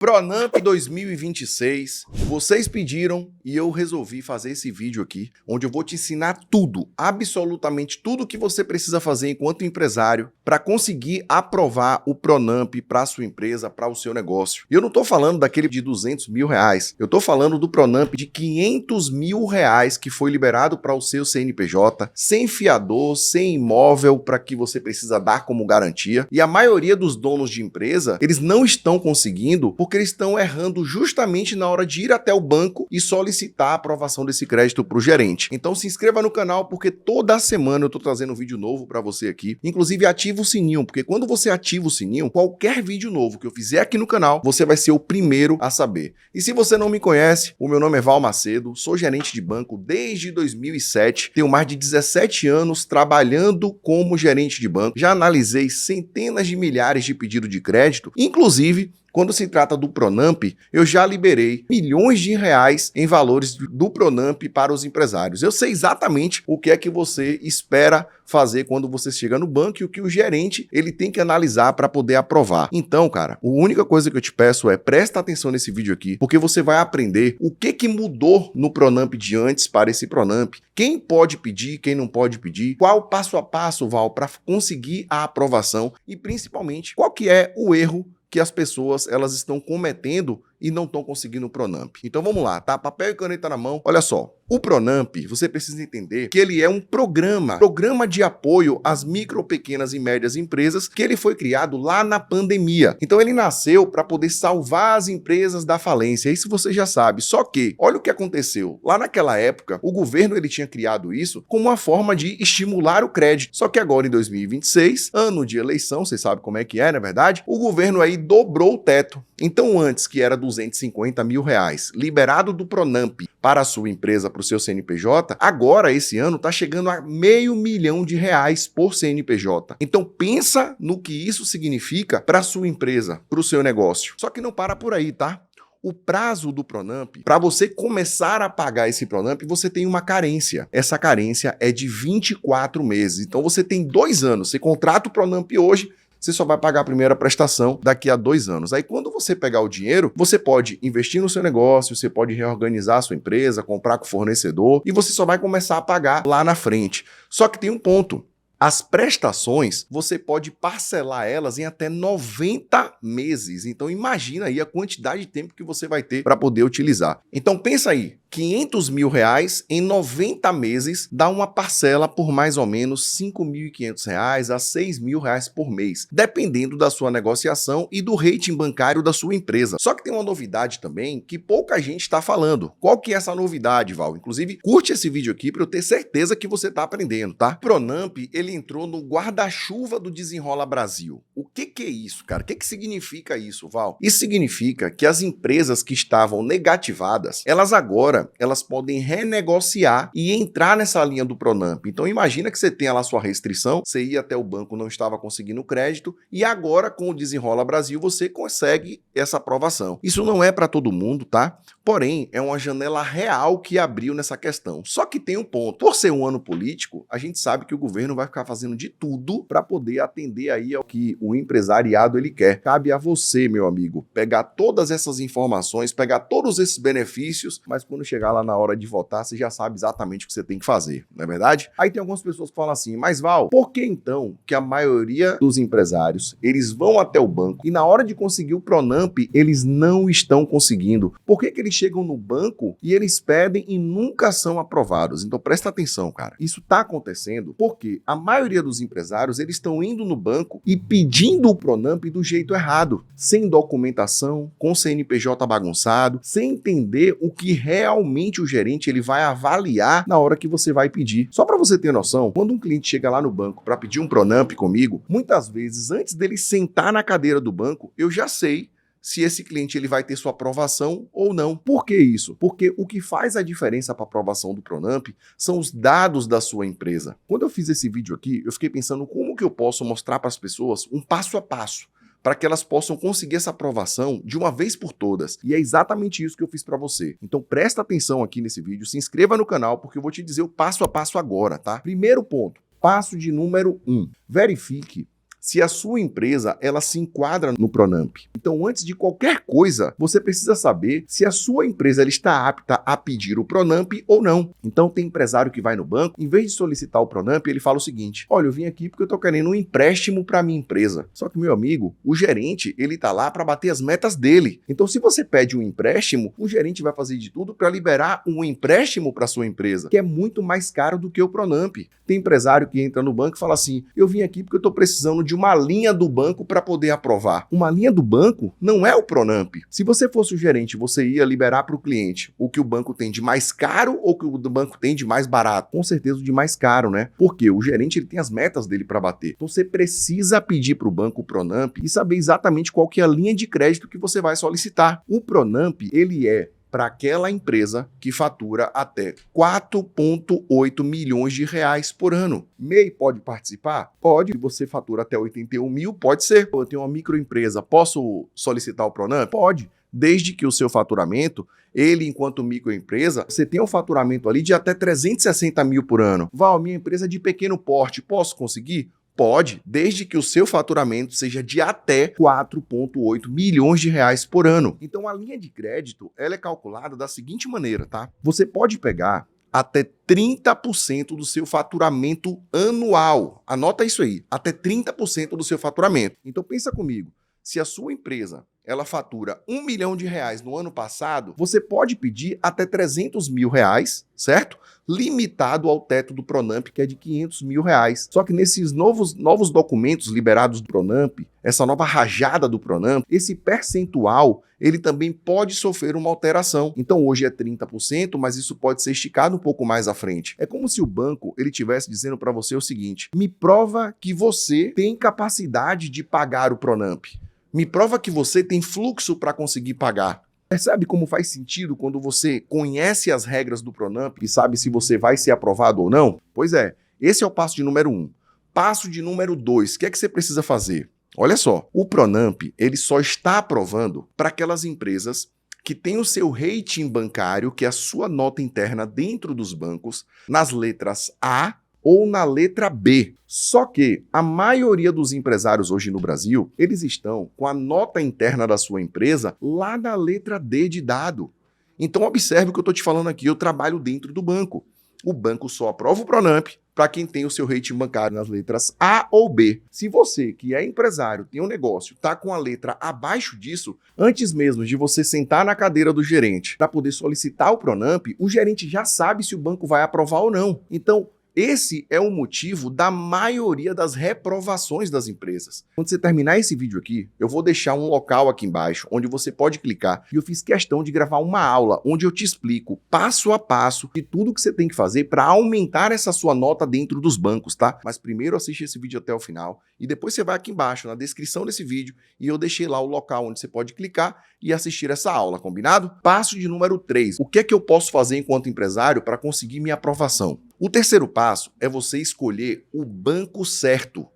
Pronamp 2026, vocês pediram e eu resolvi fazer esse vídeo aqui, onde eu vou te ensinar tudo, absolutamente tudo que você precisa fazer enquanto empresário para conseguir aprovar o Pronamp para a sua empresa, para o seu negócio. E eu não estou falando daquele de 200 mil reais, eu estou falando do Pronamp de 500 mil reais que foi liberado para o seu CNPJ, sem fiador, sem imóvel, para que você precisa dar como garantia. E a maioria dos donos de empresa, eles não estão conseguindo porque eles estão errando justamente na hora de ir até o banco e solicitar a aprovação desse crédito para o gerente. Então se inscreva no canal porque toda semana eu estou trazendo um vídeo novo para você aqui. Inclusive ativa o sininho, porque quando você ativa o sininho, qualquer vídeo novo que eu fizer aqui no canal, você vai ser o primeiro a saber. E se você não me conhece, o meu nome é Val Macedo, sou gerente de banco desde 2007, tenho mais de 17 anos trabalhando como gerente de banco, já analisei centenas de milhares de pedidos de crédito, inclusive quando se trata do Pronamp, eu já liberei milhões de reais em valores do Pronamp para os empresários. Eu sei exatamente o que é que você espera fazer quando você chega no banco e o que o gerente ele tem que analisar para poder aprovar. Então, cara, a única coisa que eu te peço é presta atenção nesse vídeo aqui, porque você vai aprender o que mudou no Pronamp de antes para esse Pronamp, quem pode pedir, quem não pode pedir, qual o passo a passo, Val, para conseguir a aprovação e principalmente qual que é o erro que as pessoas elas estão cometendo e não estão conseguindo o Pronamp. Então vamos lá, tá? Papel e caneta na mão. Olha só, o Pronamp, você precisa entender que ele é um programa de apoio às micro, pequenas e médias empresas que ele foi criado lá na pandemia. Então ele nasceu para poder salvar as empresas da falência. Isso você já sabe. Só que, olha o que aconteceu. Lá naquela época, o governo ele tinha criado isso como uma forma de estimular o crédito. Só que agora em 2026, ano de eleição, você sabe como é que é, na verdade, o governo aí dobrou o teto. Então antes que era 250 mil reais liberado do Pronamp para a sua empresa, para o seu CNPJ, agora esse ano está chegando a R$500 mil por CNPJ. Então pensa no que isso significa para a sua empresa, para o seu negócio. Só que não para por aí, tá? O prazo do Pronamp, para você começar a pagar esse Pronamp, você tem uma carência. Essa carência é de 24 meses. Então você tem 2 anos. Você contrata o Pronamp hoje, você só vai pagar a primeira prestação daqui a 2 anos. Aí quando você pegar o dinheiro, você pode investir no seu negócio, você pode reorganizar a sua empresa, comprar com o fornecedor e você só vai começar a pagar lá na frente. Só que tem um ponto. As prestações, você pode parcelar elas em até 90 meses. Então imagina aí a quantidade de tempo que você vai ter para poder utilizar. Então pensa aí, 500 mil reais em 90 meses dá uma parcela por mais ou menos R$5.500 a R$6.000 por mês, dependendo da sua negociação e do rating bancário da sua empresa. Só que tem uma novidade também que pouca gente está falando. Qual que é essa novidade, Val? Inclusive, curte esse vídeo aqui para eu ter certeza que você está aprendendo, tá? Pronamp, ele entrou no guarda-chuva do Desenrola Brasil. O que é isso, cara? O que significa isso, Val? Isso significa que as empresas que estavam negativadas, elas podem renegociar e entrar nessa linha do Pronamp. Então imagina que você tenha lá sua restrição, você ia até o banco, não estava conseguindo crédito e agora com o Desenrola Brasil você consegue essa aprovação. Isso não é para todo mundo, tá? Porém, é uma janela real que abriu nessa questão. Só que tem um ponto. Por ser um ano político, a gente sabe que o governo vai ficar fazendo de tudo para poder atender aí ao que o empresariado ele quer. Cabe a você, meu amigo, pegar todas essas informações, pegar todos esses benefícios, mas quando chegar lá na hora de votar, você já sabe exatamente o que você tem que fazer, não é verdade? Aí tem algumas pessoas que falam assim, mas Val, por que então que a maioria dos empresários, eles vão até o banco e na hora de conseguir o Pronamp, eles não estão conseguindo? Por que eles chegam no banco e eles pedem e nunca são aprovados? Então presta atenção, cara. Isso tá acontecendo porque a maioria dos empresários, eles estão indo no banco e pedindo o Pronamp do jeito errado, sem documentação, com CNPJ bagunçado, sem entender o que realmente o gerente ele vai avaliar na hora que você vai pedir. Só para você ter noção, quando um cliente chega lá no banco para pedir um Pronamp comigo, muitas vezes antes dele sentar na cadeira do banco, eu já sei se esse cliente ele vai ter sua aprovação ou não. Por que isso? Porque o que faz a diferença para a aprovação do Pronamp são os dados da sua empresa. Quando eu fiz esse vídeo aqui, eu fiquei pensando como que eu posso mostrar para as pessoas um passo a passo para que elas possam conseguir essa aprovação de uma vez por todas. E é exatamente isso que eu fiz para você. Então presta atenção aqui nesse vídeo, se inscreva no canal, porque eu vou te dizer o passo a passo agora, tá? Primeiro ponto, passo de número 1. Verifique se a sua empresa ela se enquadra no Pronamp. Então, antes de qualquer coisa, você precisa saber se a sua empresa ela está apta a pedir o Pronamp ou não. Então, tem empresário que vai no banco, em vez de solicitar o Pronamp, ele fala o seguinte: olha, eu vim aqui porque eu estou querendo um empréstimo para minha empresa. Só que, meu amigo, o gerente, ele está lá para bater as metas dele. Então, se você pede um empréstimo, o gerente vai fazer de tudo para liberar um empréstimo para sua empresa, que é muito mais caro do que o Pronamp. Tem empresário que entra no banco e fala assim: eu vim aqui porque eu estou precisando de uma linha do banco para poder aprovar. Uma linha do banco não é o Pronamp. Se você fosse o gerente, você ia liberar para o cliente o que o banco tem de mais caro ou o que o banco tem de mais barato? Com certeza o de mais caro, né? Porque o gerente ele tem as metas dele para bater. Então você precisa pedir para o banco o Pronamp e saber exatamente qual que é a linha de crédito que você vai solicitar. O Pronamp, ele é para aquela empresa que fatura até 4,8 milhões de reais por ano. MEI pode participar? Pode. Se você fatura até 81 mil, pode ser. Eu tenho uma microempresa, posso solicitar o Pronamp? Pode. Desde que o seu faturamento, ele enquanto microempresa, você tem um faturamento ali de até 360 mil por ano. Val, minha empresa é de pequeno porte, posso conseguir? Pode, desde que o seu faturamento seja de até 4,8 milhões de reais por ano. Então a linha de crédito ela é calculada da seguinte maneira, tá? Você pode pegar até 30% do seu faturamento anual. Anota isso aí, até 30% do seu faturamento. Então pensa comigo, se a sua empresa ela fatura 1 milhão de reais no ano passado, você pode pedir até 300 mil reais, certo? Limitado ao teto do Pronamp, que é de 500 mil reais. Só que nesses novos documentos liberados do Pronamp, essa nova rajada do Pronamp, esse percentual, ele também pode sofrer uma alteração. Então hoje é 30%, mas isso pode ser esticado um pouco mais à frente. É como se o banco ele estivesse dizendo para você o seguinte: me prova que você tem capacidade de pagar o Pronamp. Me prova que você tem fluxo para conseguir pagar. Percebe como faz sentido quando você conhece as regras do Pronamp e sabe se você vai ser aprovado ou não? Pois é, esse é o passo de número 1. Passo de número 2, o que é que você precisa fazer? Olha só, o Pronamp ele só está aprovando para aquelas empresas que têm o seu rating bancário, que é a sua nota interna dentro dos bancos, nas letras A ou na letra B. Só que a maioria dos empresários hoje no Brasil, eles estão com a nota interna da sua empresa lá na letra D de dado. Então observe o que eu estou te falando aqui, eu trabalho dentro do banco. O banco só aprova o Pronamp para quem tem o seu rating bancário nas letras A ou B. Se você, que é empresário, tem um negócio, está com a letra abaixo disso, antes mesmo de você sentar na cadeira do gerente para poder solicitar o Pronamp, o gerente já sabe se o banco vai aprovar ou não. Então, esse é o motivo da maioria das reprovações das empresas. Quando você terminar esse vídeo aqui, eu vou deixar um local aqui embaixo onde você pode clicar e eu fiz questão de gravar uma aula onde eu te explico passo a passo de tudo que você tem que fazer para aumentar essa sua nota dentro dos bancos, tá? Mas primeiro assiste esse vídeo até o final e depois você vai aqui embaixo na descrição desse vídeo e eu deixei lá o local onde você pode clicar e assistir essa aula, combinado? Passo de número 3. O que é que eu posso fazer enquanto empresário para conseguir minha aprovação? O terceiro passo é você escolher o banco certo.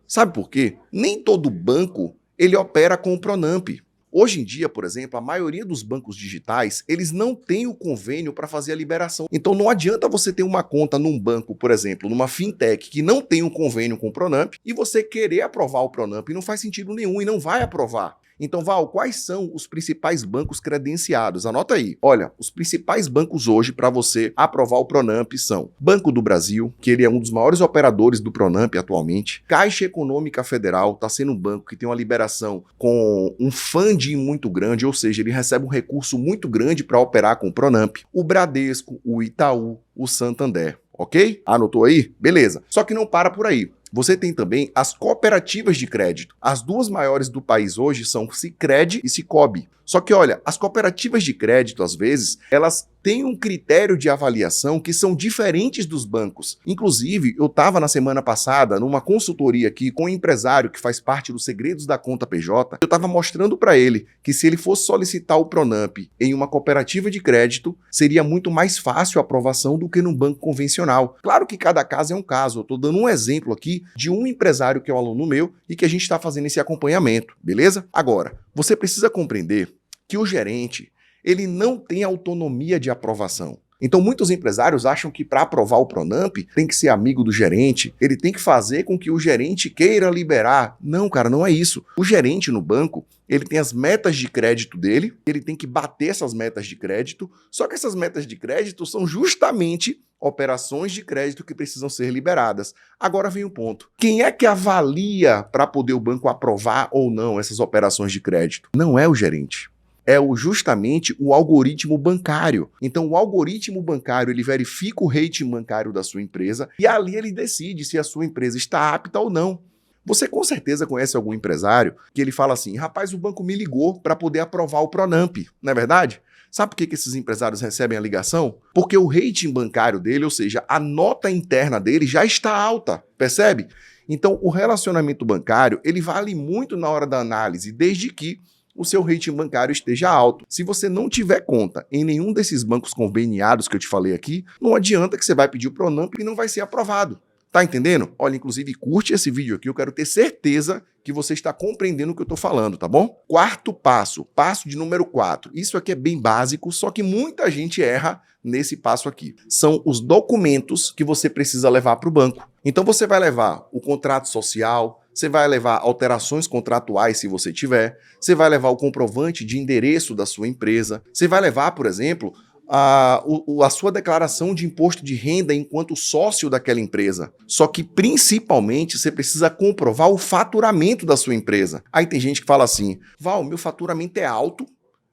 Sabe por quê? Nem todo banco ele opera com o Pronamp. Hoje em dia, por exemplo, a maioria dos bancos digitais, eles não têm o convênio para fazer a liberação. Então não adianta você ter uma conta num banco, por exemplo, numa fintech que não tem um convênio com o Pronamp e você querer aprovar o Pronamp. Não faz sentido nenhum e não vai aprovar. Então, Val, quais são os principais bancos credenciados? Anota aí. Olha, os principais bancos hoje para você aprovar o Pronamp são Banco do Brasil, que ele é um dos maiores operadores do Pronamp atualmente. Caixa Econômica Federal está sendo um banco que tem uma liberação com um funding muito grande, ou seja, ele recebe um recurso muito grande para operar com o Pronamp. O Bradesco, o Itaú, o Santander. Ok? Anotou aí? Beleza. Só que não para por aí. Você tem também as cooperativas de crédito. As duas maiores do país hoje são Sicredi e Sicobi. Só que olha, as cooperativas de crédito, às vezes, elas têm um critério de avaliação que são diferentes dos bancos. Inclusive, eu estava na semana passada numa consultoria aqui com um empresário que faz parte dos segredos da conta PJ. Eu estava mostrando para ele que se ele fosse solicitar o Pronamp em uma cooperativa de crédito, seria muito mais fácil a aprovação do que num banco convencional. Claro que cada caso é um caso. Eu estou dando um exemplo aqui de um empresário que é um aluno meu e que a gente está fazendo esse acompanhamento, beleza? Agora, você precisa compreender que o gerente, ele não tem autonomia de aprovação. Então muitos empresários acham que para aprovar o Pronamp tem que ser amigo do gerente, ele tem que fazer com que o gerente queira liberar. Não, cara, não é isso. O gerente no banco, ele tem as metas de crédito dele, ele tem que bater essas metas de crédito, só que essas metas de crédito são justamente operações de crédito que precisam ser liberadas. Agora vem o ponto. Quem é que avalia para poder o banco aprovar ou não essas operações de crédito? Não é o gerente. É justamente o algoritmo bancário. Então, o algoritmo bancário, ele verifica o rating bancário da sua empresa e ali ele decide se a sua empresa está apta ou não. Você com certeza conhece algum empresário que ele fala assim, rapaz, o banco me ligou para poder aprovar o Pronamp, não é verdade? Sabe por que esses empresários recebem a ligação? Porque o rating bancário dele, ou seja, a nota interna dele já está alta, percebe? Então, o relacionamento bancário, ele vale muito na hora da análise, desde que o seu rating bancário esteja alto. Se você não tiver conta em nenhum desses bancos conveniados que eu te falei aqui, não adianta que você vai pedir o Pronamp e não vai ser aprovado. Tá entendendo? Olha, inclusive, curte esse vídeo aqui, eu quero ter certeza que você está compreendendo o que eu tô falando, tá bom? Quarto passo, passo de número 4. Isso aqui é bem básico, só que muita gente erra nesse passo aqui. São os documentos que você precisa levar para o banco. Então você vai levar o contrato social, você vai levar alterações contratuais se você tiver, você vai levar o comprovante de endereço da sua empresa, você vai levar, por exemplo, a sua declaração de imposto de renda enquanto sócio daquela empresa. Só que, principalmente, você precisa comprovar o faturamento da sua empresa. Aí tem gente que fala assim, Val, meu faturamento é alto,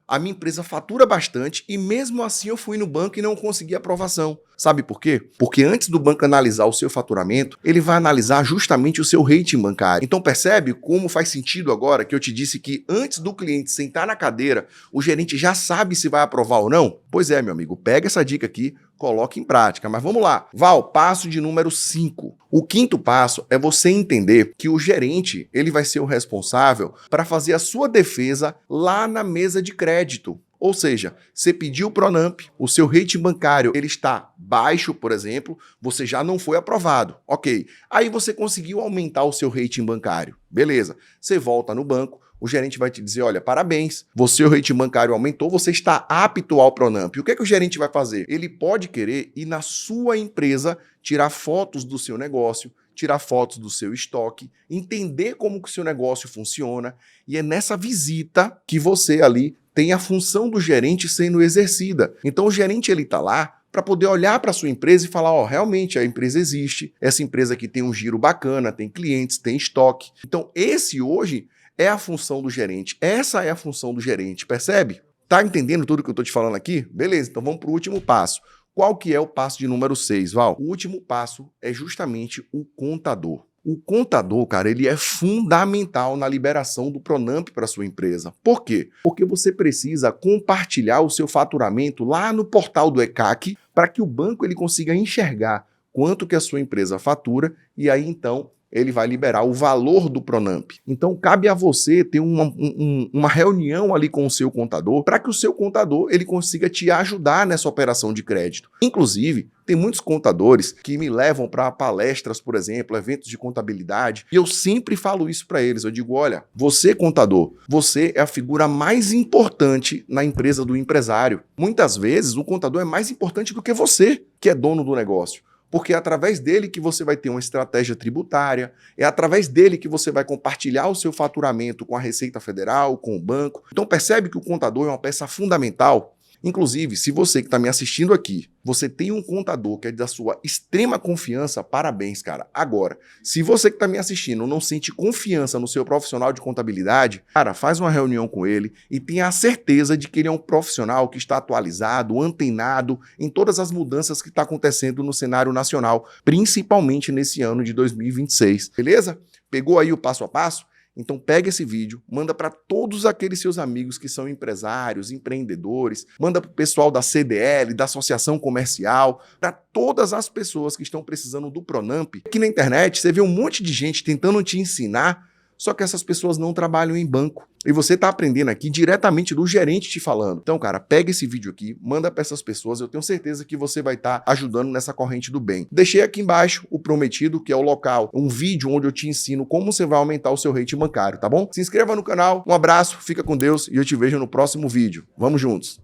a minha empresa fatura bastante e mesmo assim eu fui no banco e não consegui aprovação. Sabe por quê? Porque antes do banco analisar o seu faturamento, ele vai analisar justamente o seu rating bancário. Então percebe como faz sentido agora que eu te disse que antes do cliente sentar na cadeira, o gerente já sabe se vai aprovar ou não? Pois é, meu amigo, pega essa dica aqui, coloque em prática. Mas vamos lá. Val, passo de número 5. O quinto passo é você entender que o gerente, ele vai ser o responsável para fazer a sua defesa lá na mesa de crédito. Ou seja, você pediu o Pronamp, o seu rating bancário ele está baixo, por exemplo, você já não foi aprovado. Ok. Aí você conseguiu aumentar o seu rating bancário. Beleza. Você volta no banco, o gerente vai te dizer, olha, parabéns, o seu rating bancário aumentou, você está apto ao Pronamp. E o que é que o gerente vai fazer? Ele pode querer ir na sua empresa tirar fotos do seu negócio, tirar fotos do seu estoque, entender como que o seu negócio funciona, e é nessa visita que você ali tem a função do gerente sendo exercida. Então o gerente ele está lá para poder olhar para a sua empresa e falar, ó, realmente a empresa existe, essa empresa aqui tem um giro bacana, tem clientes, tem estoque. Então esse hoje é a função do gerente, essa é a função do gerente, percebe? Tá entendendo tudo que eu estou te falando aqui? Beleza, então vamos para o último passo. Qual que é o passo de número 6, Val? O último passo é justamente o contador. O contador, cara, ele é fundamental na liberação do Pronamp para sua empresa. Por quê? Porque você precisa compartilhar o seu faturamento lá no portal do ECAC para que o banco ele consiga enxergar quanto que a sua empresa fatura e aí então ele vai liberar o valor do Pronamp. Então cabe a você ter uma reunião ali com o seu contador para que o seu contador ele consiga te ajudar nessa operação de crédito. Inclusive, tem muitos contadores que me levam para palestras, por exemplo, eventos de contabilidade, e eu sempre falo isso para eles. Eu digo, olha, você contador, você é a figura mais importante na empresa do empresário. Muitas vezes o contador é mais importante do que você, que é dono do negócio. Porque é através dele que você vai ter uma estratégia tributária, é através dele que você vai compartilhar o seu faturamento com a Receita Federal, com o banco. Então percebe que o contador é uma peça fundamental. Inclusive, se você que está me assistindo aqui, você tem um contador que é da sua extrema confiança, parabéns, cara. Agora, se você que está me assistindo não sente confiança no seu profissional de contabilidade, cara, faz uma reunião com ele e tenha a certeza de que ele é um profissional que está atualizado, antenado em todas as mudanças que está acontecendo no cenário nacional, principalmente nesse ano de 2026, beleza? Pegou aí o passo a passo? Então pega esse vídeo, manda para todos aqueles seus amigos que são empresários, empreendedores, manda para o pessoal da CDL, da Associação Comercial, para todas as pessoas que estão precisando do Pronamp. Aqui na internet você vê um monte de gente tentando te ensinar, só que essas pessoas não trabalham em banco. E você está aprendendo aqui diretamente do gerente te falando. Então, cara, pega esse vídeo aqui, manda para essas pessoas, eu tenho certeza que você vai estar ajudando nessa corrente do bem. Deixei aqui embaixo o prometido, que é o local, um vídeo onde eu te ensino como você vai aumentar o seu rating bancário, tá bom? Se inscreva no canal, um abraço, fica com Deus e eu te vejo no próximo vídeo. Vamos juntos!